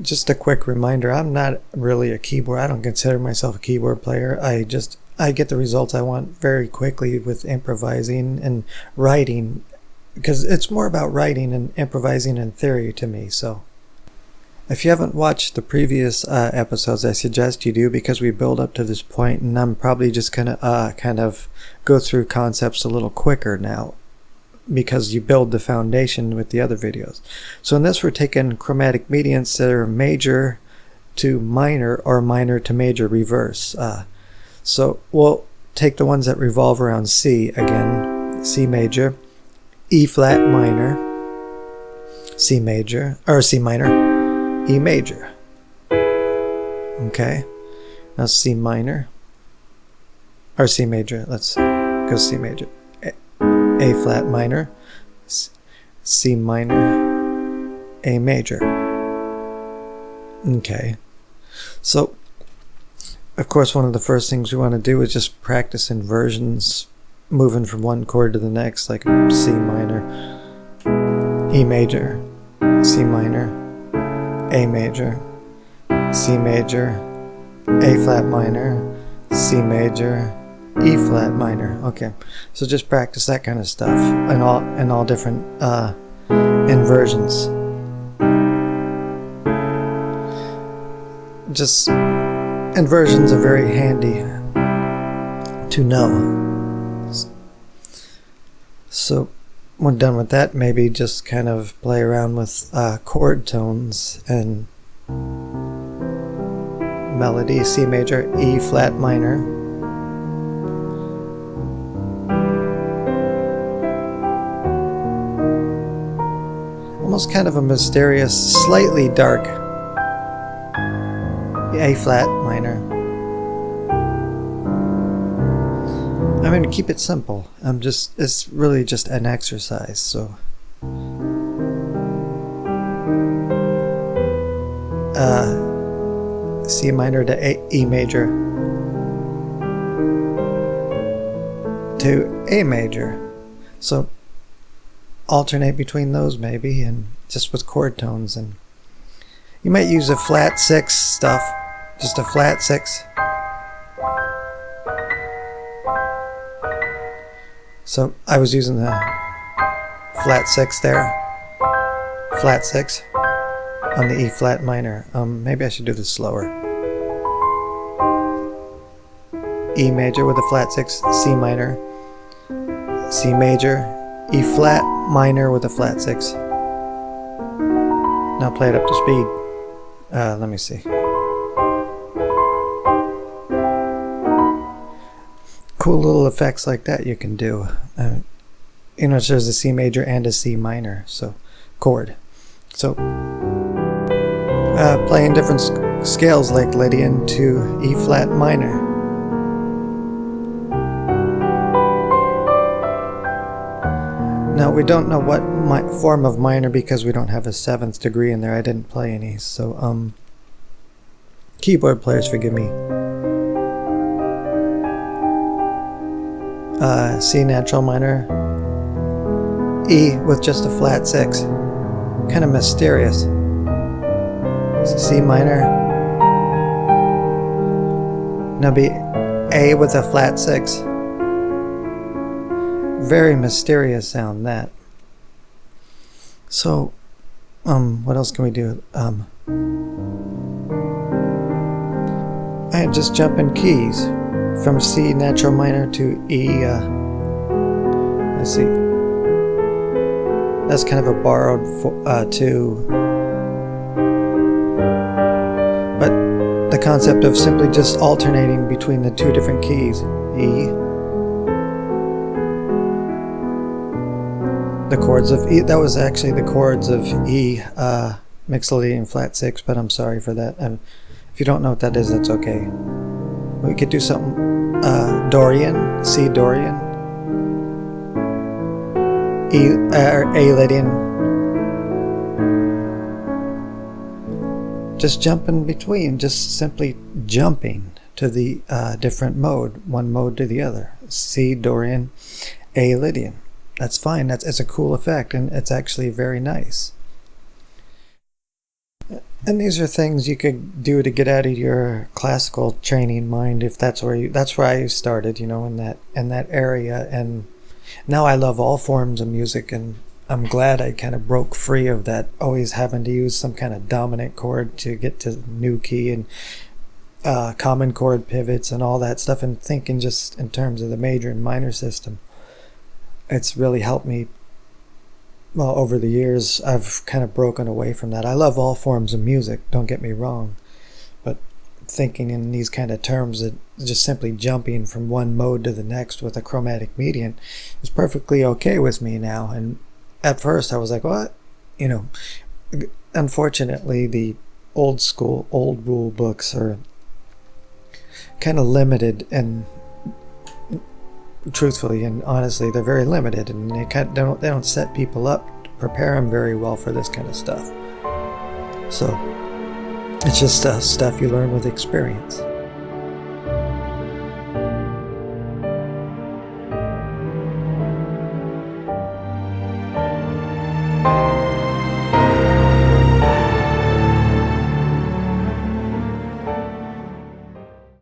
Just a quick reminder, I'm not really a keyboard. I don't consider myself a keyboard player. I get the results I want very quickly with improvising and writing, because it's more about writing and improvising in theory to me. So if you haven't watched the previous episodes, I suggest you do, because we build up to this point, and I'm probably just going to kind of go through concepts a little quicker now, because you build the foundation with the other videos. So in this, we're taking chromatic mediants that are major to minor or minor to major reverse. So we'll take the ones that revolve around C again, C major, E flat minor, C major, or C minor, E major. Okay, now C minor, or C major, let's go C major. A flat minor, C minor, A major. Okay, so of course one of the first things we want to do is just practice inversions, moving from one chord to the next, like C minor, E major, C minor, A major, C major, A flat minor, C major, E flat minor. Okay, so just practice that kind of stuff and all different inversions. Just inversions are very handy to know. So when done with that, maybe just kind of play around with chord tones and melody. C major, E flat minor, almost kind of a mysterious, slightly dark A flat minor. I'm going to keep it simple. It's really just an exercise. So C minor to E major to A major. So alternate between those maybe, and just with chord tones. And you might use a flat 6 stuff, just a flat 6. So I was using the flat 6 there, flat 6 on the E flat minor. Maybe I should do this slower. E major with a flat 6, C minor, C major, E flat minor with a flat 6. Now play it up to speed. Let me see. Cool little effects like that you can do. There's a C major and a C minor, so chord. So playing different scales like Lydian to E flat minor. Now we don't know what form of minor, because we don't have a 7th degree in there. I didn't play any, so keyboard players, forgive me. C natural minor, E with just a flat 6, kind of mysterious. C minor, now be A with a flat 6. Very mysterious sound, that. So what else can we do? And just jump in keys from C natural minor to E. Let's see, that's kind of a borrowed 2, but the concept of simply just alternating between the 2 different keys, E, the chords of E. That was actually the chords of E, Mixolydian flat 6, but I'm sorry for that. If you don't know what that is, that's okay. We could do something Dorian, C Dorian, E A Lydian. Just jump in between, just simply jumping to the different mode, one mode to the other. C Dorian, A Lydian. That's fine. It's a cool effect, and it's actually very nice. And these are things you could do to get out of your classical training mind, if that's where I started, in that area. And now I love all forms of music, and I'm glad I kind of broke free of that, always having to use some kind of dominant chord to get to new key, and common chord pivots and all that stuff, and thinking just in terms of the major and minor system. It's really helped me. Well, over the years, I've kind of broken away from that. I love all forms of music, don't get me wrong, but thinking in these kind of terms, that just simply jumping from one mode to the next with a chromatic mediant is perfectly okay with me now. And at first I was like, what? Unfortunately, the old rule books are kind of limited, and truthfully and honestly, they're very limited, and they don't set people up to prepare them very well for this kind of stuff. So it's just stuff you learn with experience.